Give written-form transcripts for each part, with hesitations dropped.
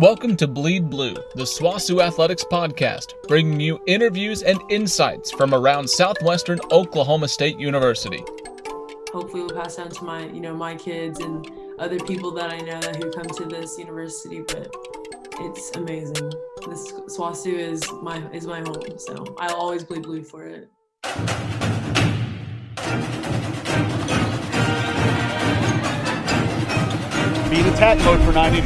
Welcome to Bleed Blue, the SWOSU Athletics podcast, bringing you interviews and insights from around Southwestern Oklahoma State University. Hopefully we'll pass down to my kids and other people that I know who come to this university, but it's amazing. This SWOSU is my home, so I'll always bleed blue for it. Be in attack mode for 90.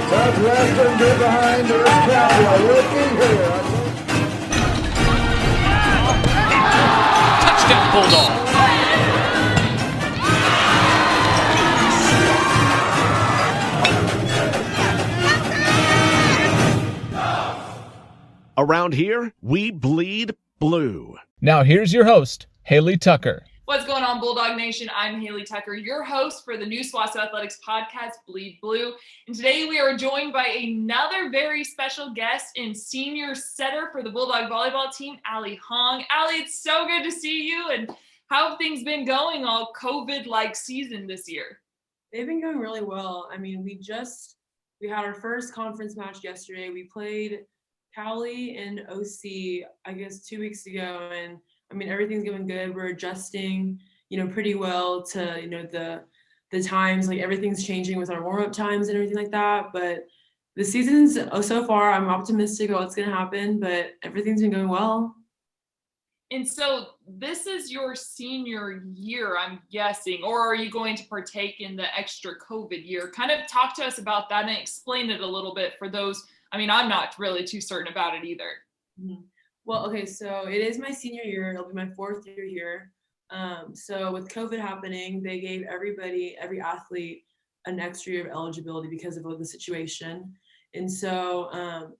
Southwestern get behind this Cowboy. Looking here. Touchdown Bulldog! Around here, we bleed blue. Now here's your host, Hailey Tucker. What's going on, Bulldog Nation? I'm Hailey Tucker, your host for the new SWOSU Athletics podcast, Bleed Blue. And today we are joined by another very special guest and senior setter for the Bulldog volleyball team, Allie Hoang. Allie, it's so good to see you. And how have things been going all COVID-like season this year? They've been going really well. I mean, we had our first conference match yesterday. We played Cali and OC, I guess, 2 weeks ago, and I mean, everything's going good. We're adjusting, pretty well to, the times, like everything's changing with our warm-up times and everything like that. But the season's, so far, I'm optimistic about what's going to happen, but everything's been going well. And so this is your senior year, I'm guessing, or are you going to partake in the extra COVID year? Kind of talk to us about that and explain it a little bit for those. I mean, I'm not really too certain about it either. Mm-hmm. Well, okay, so it is my senior year. It'll be my fourth year here. So with COVID happening, they gave every athlete an extra year of eligibility because of the situation. And so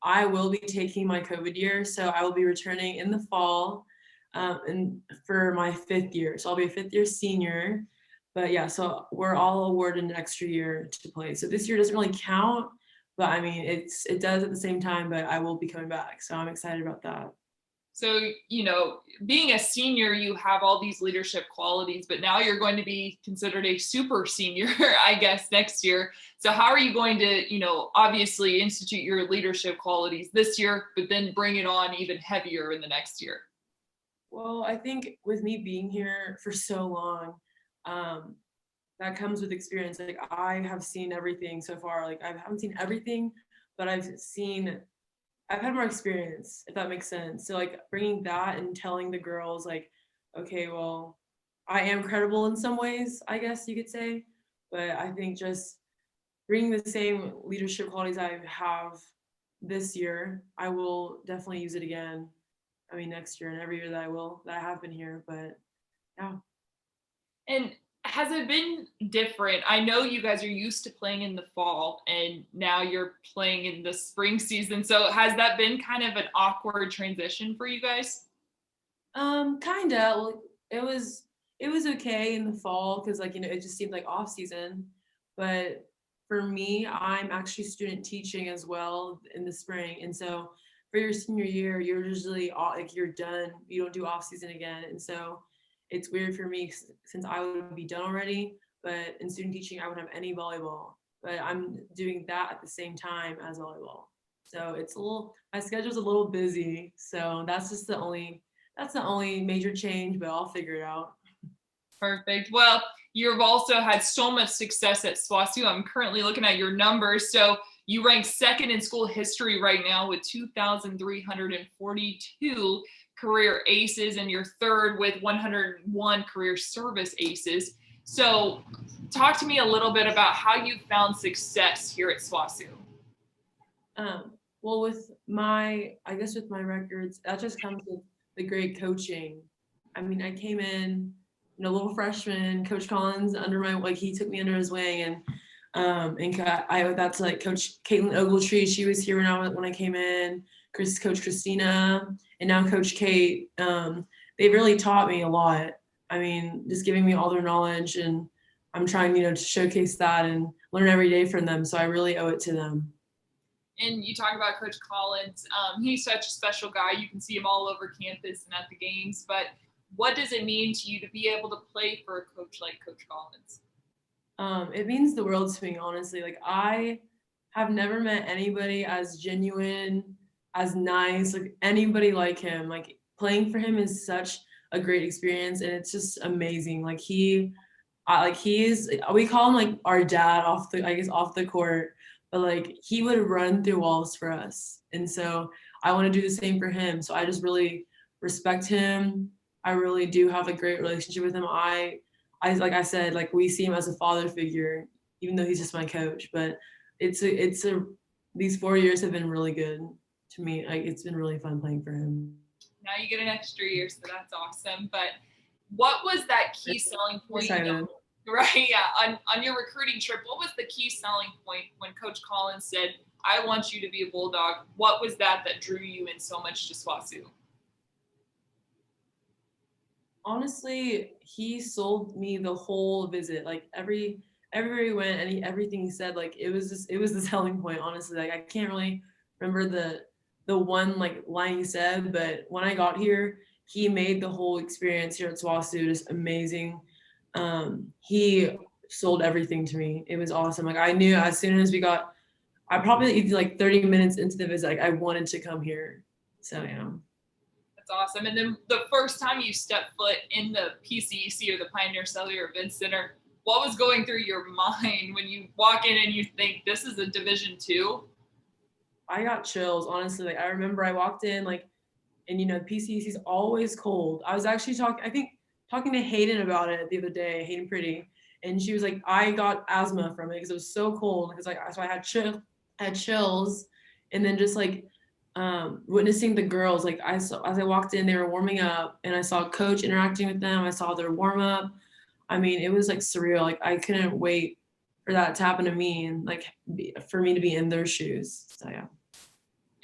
I will be taking my COVID year. So I will be returning in the fall and for my fifth year. So I'll be a fifth year senior. But yeah, so we're all awarded an extra year to play. So this year doesn't really count, but I mean, it does at the same time, but I will be coming back. So I'm excited about that. So, being a senior, you have all these leadership qualities, but now you're going to be considered a super senior, I guess, next year. So how are you going to, obviously institute your leadership qualities this year, but then bring it on even heavier in the next year? Well, I think with me being here for so long, that comes with experience. Like, I have seen everything so far. Like, I haven't seen everything, but I've had more experience, if that makes sense. So like bringing that and telling the girls like, okay, well, I am credible in some ways, I guess you could say, but I think just bringing the same leadership qualities I have this year, I will definitely use it again. I mean, next year and every year that I have been here, but yeah. And has it been different? I know you guys are used to playing in the fall and now you're playing in the spring season. So has that been kind of an awkward transition for you guys? Kinda. Well, it was okay in the fall because it just seemed like off season. But for me, I'm actually student teaching as well in the spring. And so for your senior year, you're usually you're done. You don't do off season again. And so it's weird for me since I would be done already, but in student teaching, I wouldn't have any volleyball, but I'm doing that at the same time as volleyball. So my schedule's a little busy. So that's the only major change, but I'll figure it out. Perfect. Well, you've also had so much success at SWOSU. I'm currently looking at your numbers. So you rank second in school history right now with 2,342 career aces, and you're third with 101 career service aces. So talk to me a little bit about how you found success here at SWOSU. Well, with my records, that just comes with the great coaching. I mean, I came in, little freshman, Coach Collins he took me under his wing, and that's like Coach Caitlin Ogletree. She was here when I came in. Coach Christina, and now Coach Kate. They really taught me a lot. I mean, just giving me all their knowledge, and I'm trying, to showcase that and learn every day from them. So I really owe it to them. And you talk about Coach Collins. He's such a special guy. You can see him all over campus and at the games. But what does it mean to you to be able to play for a coach like Coach Collins? It means the world to me, honestly. Like I have never met anybody as genuine, as nice, like anybody like him. Like playing for him is such a great experience, and it's just amazing. We call him like our dad off the court, but like he would run through walls for us. And so I want to do the same for him. So I just really respect him. I really do have a great relationship with him. I like I said, like we see him as a father figure, even though he's just my coach. But these 4 years have been really good to me. Like it's been really fun playing for him. Now you get an extra year, so that's awesome. But what was that key selling point? Right, yeah. On your recruiting trip, what was the key selling point when Coach Collins said, "I want you to be a Bulldog"? What was that drew you in so much to SWOSU? Honestly, he sold me the whole visit. Like everywhere he went, and everything he said, like it was the selling point. Honestly, like I can't really remember the one like line he said, but when I got here, he made the whole experience here at SWOSU just amazing. He sold everything to me. It was awesome. Like I knew as soon as I probably even like 30 minutes into the visit, like I wanted to come here. So yeah. That's awesome. And then the first time you stepped foot in the PCEC or the Pioneer Cellular Events Center, what was going through your mind when you walk in and you think this is a Division II? I got chills, honestly. Like I remember I walked in and PCEC is always cold. I was actually talking to Hayden about it the other day, Hayden Pretty, and she was like, I got asthma from it because it was so cold. Because so I had chills, and then just like witnessing the girls, like as I walked in, they were warming up, and I saw Coach interacting with them. I saw their warm up. I mean, it was like surreal. Like I couldn't wait for that to happen to me, and like for me to be in their shoes. So yeah.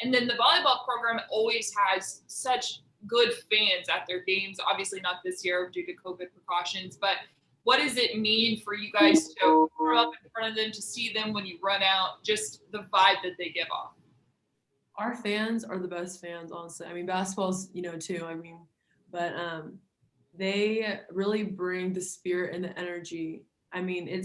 And then the volleyball program always has such good fans at their games. Obviously not this year due to COVID precautions, but what does it mean for you guys to grow up in front of them, to see them when you run out, just the vibe that they give off? Our fans are the best fans, honestly. I mean, basketball's, too. I mean, but they really bring the spirit and the energy. I mean,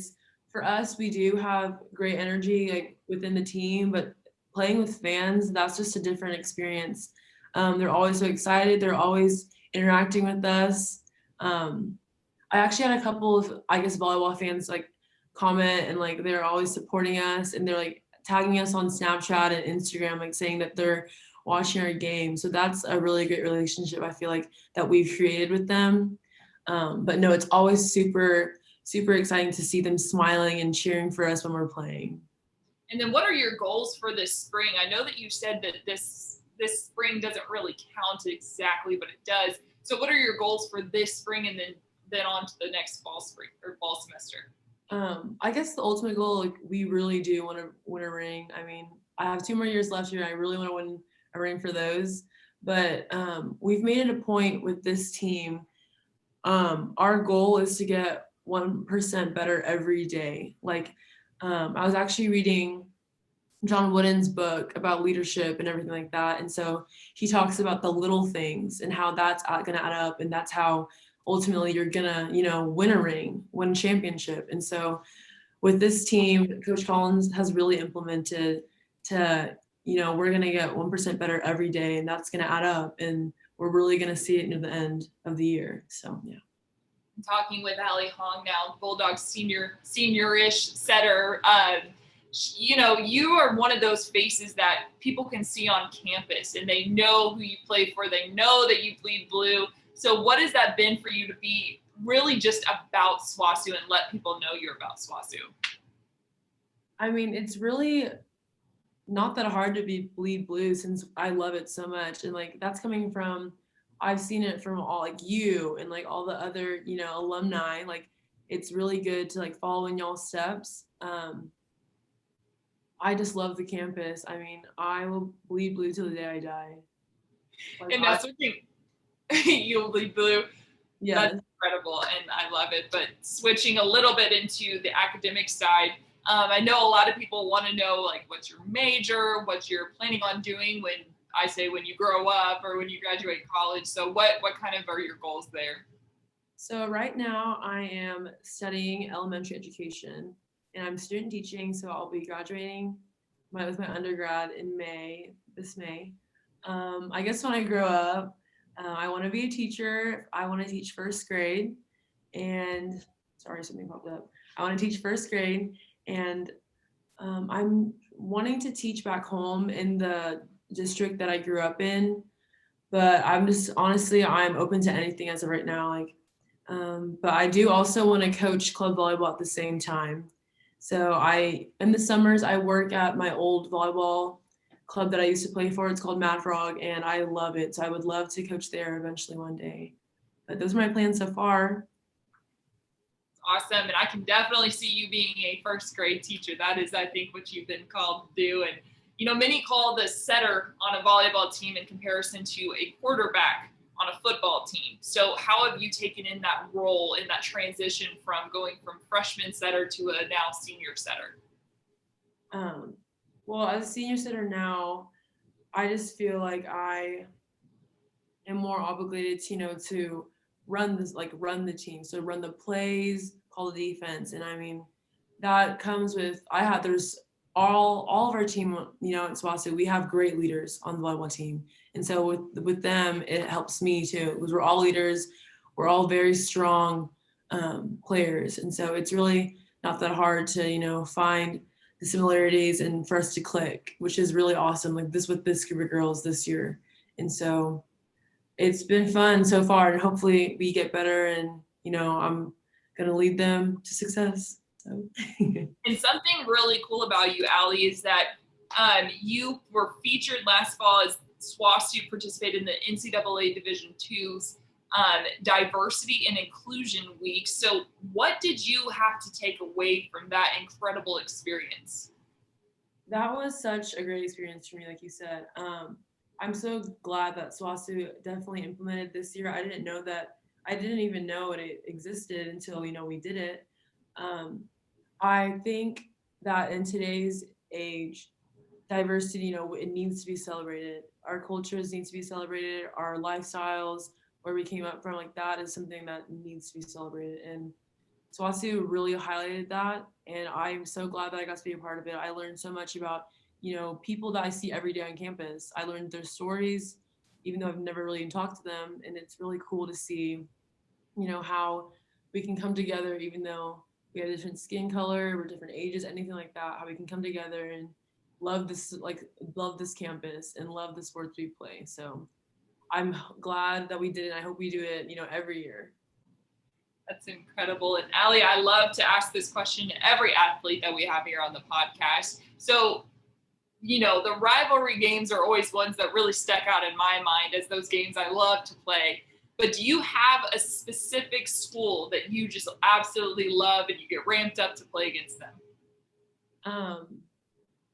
for us, we do have great energy like within the team, but playing with fans, that's just a different experience. They're always so excited. They're always interacting with us. I actually had a couple of, I guess, volleyball fans like comment, and like they're always supporting us, and they're like tagging us on Snapchat and Instagram, like saying that they're watching our game. So that's a really great relationship, I feel like, that we've created with them. But no, it's always super, super exciting to see them smiling and cheering for us when we're playing. And then what are your goals for this spring? I know that you said that this spring doesn't really count exactly, but it does. So what are your goals for this spring, and then on to the next fall semester? I guess the ultimate goal, like we really do want to win a ring. I mean, I have 2 more years left here. I really want to win a ring for those. But we've made it a point with this team. Our goal is to get 1% better every day. Like I was actually reading John Wooden's book about leadership and everything like that. And so he talks about the little things and how that's going to add up. And that's how ultimately you're going to, win a ring, win a championship. And so with this team, Coach Collins has really implemented to, we're going to get 1% better every day, and that's going to add up. And we're really going to see it near the end of the year. So, yeah. I'm talking with Allie Hoang now, Bulldogs senior-ish setter. You are one of those faces that people can see on campus, and they know who you play for. They know that you bleed blue. So what has that been for you to be really just about SWOSU and let people know you're about SWOSU? I mean, it's really not that hard to bleed blue, since I love it so much. And like that's coming from, I've seen it from all like you and like all the other, alumni. Like it's really good to like follow in y'all's steps. I just love the campus. I mean, I will bleed blue till the day I die. Like, and that's what you'll bleed blue. Yeah, that's incredible, and I love it. But switching a little bit into the academic side, I know a lot of people want to know like what's your major, what you're planning on doing when you grow up or when you graduate college. So what kind of are your goals there? So right now I am studying elementary education and I'm student teaching. So I'll be graduating with my undergrad in this May. I guess when I grow up, I want to be a teacher. I want to teach first grade and sorry, something popped up. I want to teach first grade and I'm wanting to teach back home in the district that I grew up in, but I'm just honestly, I'm open to anything as of right now. But I do also want to coach club volleyball at the same time. So in the summers, I work at my old volleyball club that I used to play for. It's called Mad Frog, and I love it. So I would love to coach there eventually one day. But those are my plans so far. Awesome. And I can definitely see you being a first grade teacher. That is, I think, what you've been called to do. And, many call the setter on a volleyball team in comparison to a quarterback on a football team. So how have you taken in that role in that transition from going from freshman setter to a now senior setter? Well, as a senior setter now, I just feel like I am more obligated to, to run the team. So run the plays, call the defense. And I mean, that comes with, there's all of our team, at SWOSU, we have great leaders on the volleyball team. And so with them, it helps me too, because we're all leaders. We're all very strong players. And so it's really not that hard to, find the similarities and for us to click, which is really awesome. Like with this group of girls this year. And so it's been fun so far, and hopefully we get better, and I'm gonna lead them to success. So. And something really cool about you, Allie, is that you were featured last fall as SWOSU participated in the NCAA Division II's Diversity and Inclusion Week. So what did you have to take away from that incredible experience? That was such a great experience for me, like you said. I'm so glad that SWOSU definitely implemented this year. I didn't even know it existed until, we did it. I think that in today's age, diversity, it needs to be celebrated. Our cultures need to be celebrated. Our lifestyles, where we came up from, like that is something that needs to be celebrated. And SWOSU really highlighted that. And I'm so glad that I got to be a part of it. I learned so much about people that I see every day on campus. I learned their stories, even though I've never really even talked to them. And it's really cool to see, how we can come together, even though we have different skin color, we're different ages, anything like that, how we can come together and love this campus and love the sports we play. So I'm glad that we did it. I hope we do it, every year. That's incredible. And Allie, I love to ask this question to every athlete that we have here on the podcast. So, the rivalry games are always ones that really stuck out in my mind as those games I love to play. But do you have a specific school that you just absolutely love and you get ramped up to play against them?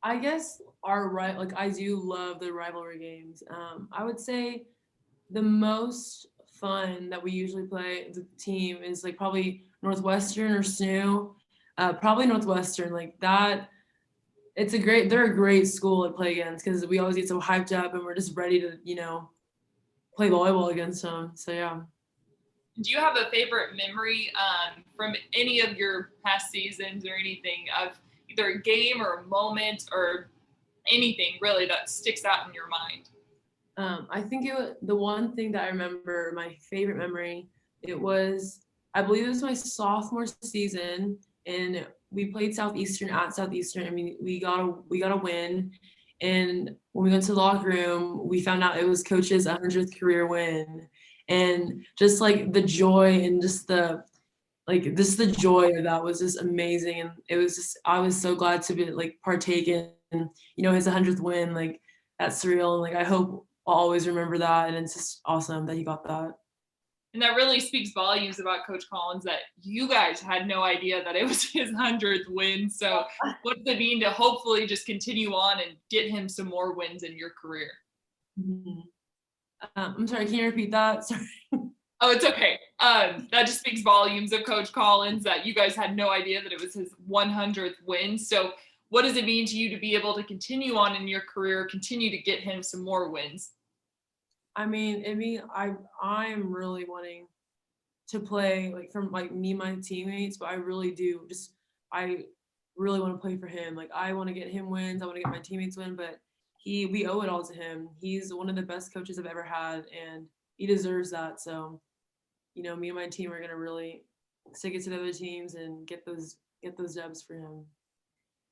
I guess I do love the rivalry games. I would say the most fun that we usually play the team is like probably Northwestern or SNU. Probably Northwestern, like that. They're a great school to play against because we always get so hyped up and we're just ready to, play volleyball against them. So yeah. Do you have a favorite memory from any of your past seasons or anything of either a game or a moment or anything really that sticks out in your mind? I think the one thing that I remember, my favorite memory, I believe it was my sophomore season, and we played Southeastern at Southeastern. I mean, we got a win, and when we went to the locker room, we found out it was coach's 100th career win, and just like the joy and just the joy of that was just amazing, and it was just I was so glad to be like partake in, his 100th win. Like that's surreal, and like I hope I'll always remember that, and it's just awesome that he got that. And that really speaks volumes about Coach Collins that you guys had no idea that it was his 100th win. So what does it mean to hopefully just continue on and get him some more wins in your career? Mm-hmm. I'm sorry, can you repeat that? Sorry. Oh, it's okay. That just speaks volumes of Coach Collins that you guys had no idea that it was his 100th win. So what does it mean to you to be able to continue on in your career, continue to get him some more wins? I'm really wanting to play, like from like me and my teammates, but I really do I really want to play for him. Like I want to get him wins, I want to get my teammates win, but we owe it all to him. He's one of the best coaches I've ever had, and he deserves that. So, you know, me and my team are gonna really stick it to the other teams and get those dubs for him.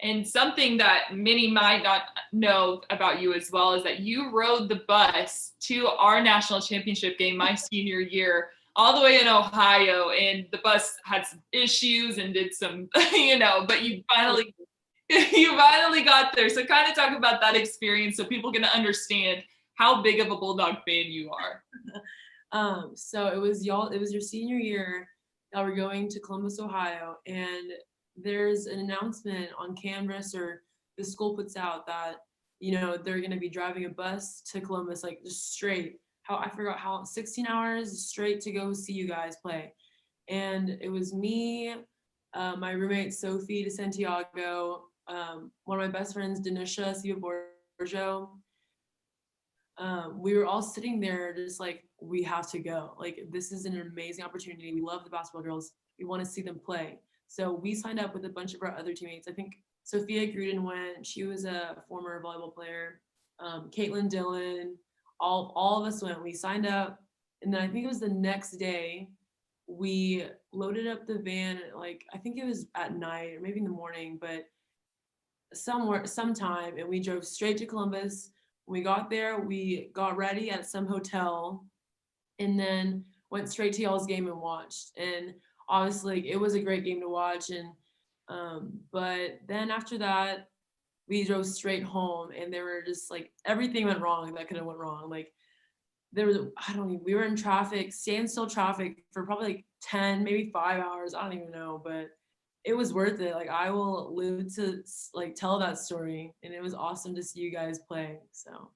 And something that many might not know about you as well is that you rode the bus to our national championship game my senior year, all the way in Ohio, and the bus had some issues and did some, but you finally got there. So kind of talk about that experience so people can understand how big of a Bulldog fan you are. So it was your senior year that we're going to Columbus, Ohio, and there's an announcement on Canvas, or the school puts out that, they're going to be driving a bus to Columbus, like just straight. I forgot how 16 hours straight to go see you guys play. And it was me, my roommate Sophie de Santiago, one of my best friends, Danisha Borjo. We were all sitting there just like, we have to go. Like, this is an amazing opportunity. We love the basketball girls. We want to see them play. So we signed up with a bunch of our other teammates. I think Sophia Gruden went. She was a former volleyball player. Caitlin Dillon, all of us went. We signed up. And then I think it was the next day, we loaded up the van, like, I think it was at night or maybe in the morning, but sometime, and we drove straight to Columbus. When we got there, we got ready at some hotel and then went straight to y'all's game and watched. And obviously it was a great game to watch. And but then after that, we drove straight home, and there were just like, everything went wrong that could have went wrong. Like we were in traffic, standstill traffic for probably like 10, maybe 5 hours. I don't even know, but it was worth it. Like, I will live to like tell that story, and it was awesome to see you guys play. So,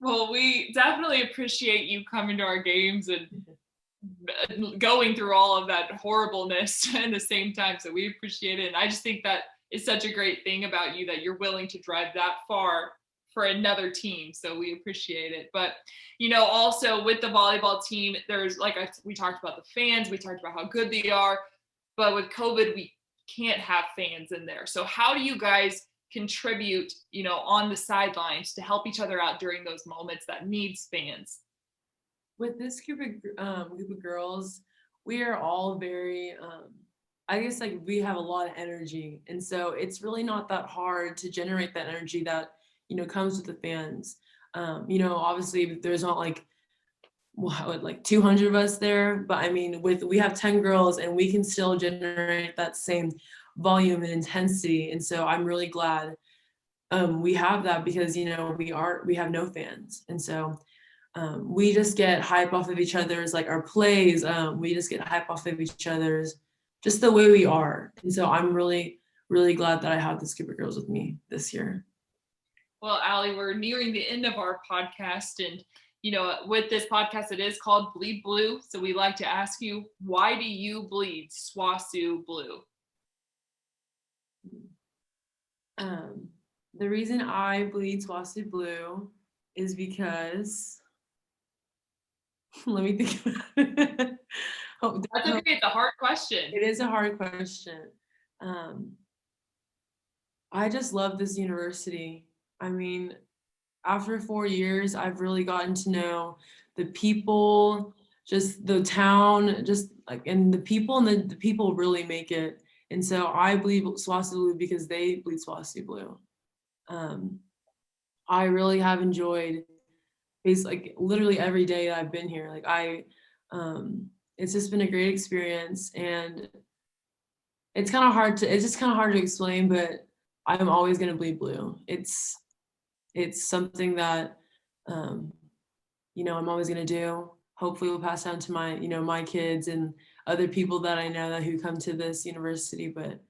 well, we definitely appreciate you coming to our games and going through all of that horribleness at the same time. So we appreciate it. And I just think that is such a great thing about you, that you're willing to drive that far for another team. So we appreciate it. But, also with the volleyball team, there's we talked about the fans, we talked about how good they are, but with COVID, we can't have fans in there. So how do you guys contribute, on the sidelines to help each other out during those moments that needs fans? With this group of girls, we are all very, I guess, like, we have a lot of energy. And so it's really not that hard to generate that energy that, comes with the fans. Obviously there's not like 200 of us there, but I mean, we have 10 girls, and we can still generate that same volume and intensity. And so I'm really glad we have that, because, we have no fans. And so we just get hype off of each other's, like, our plays. We just get hype off of each other's, just the way we are. And so I'm really, really glad that I have this group of girls with me this year. Well, Allie, we're nearing the end of our podcast, and with this podcast, it is called Bleed Blue. So we like to ask you, why do you bleed SWOSU Blue? The reason I bleed SWOSU Blue is because, let me think about it. That's okay. It's a hard question. It is a hard question. I just love this university. I mean, after 4 years, I've really gotten to know the people, just the town, just like, and the people, and the people really make it. And so I bleed SWOSU Blue because they bleed SWOSU Blue. I really have enjoyed literally every day that I've been here. It's just been a great experience, and it's just kind of hard to explain, but I'm always going to bleed blue. It's something that, I'm always going to do. Hopefully we'll pass down to my, my kids and other people that I know who come to this university, but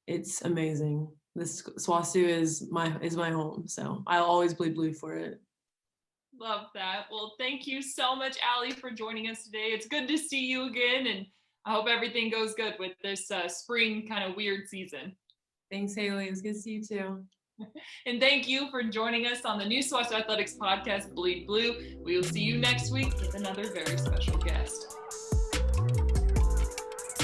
it's amazing. This SWOSU is my home. So I'll always bleed blue for it. Love that. Well, thank you so much, Allie, for joining us today. It's good to see you again, and I hope everything goes good with this spring kind of weird season. Thanks, Hailey. It was good to see you too. And thank you for joining us on the new SWOSU Athletics podcast, Bleed Blue. We will see you next week with another very special guest.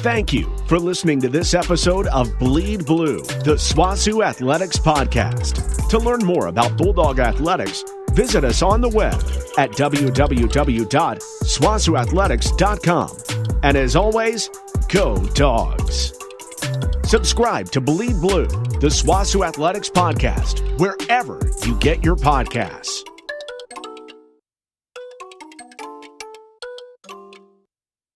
Thank you for listening to this episode of Bleed Blue, the SWOSU Athletics Podcast. To learn more about Bulldog Athletics, visit us on the web at www.swosuathletics.com. And as always, go Dogs. Subscribe to Bleed Blue, the SWOSU Athletics Podcast, wherever you get your podcasts.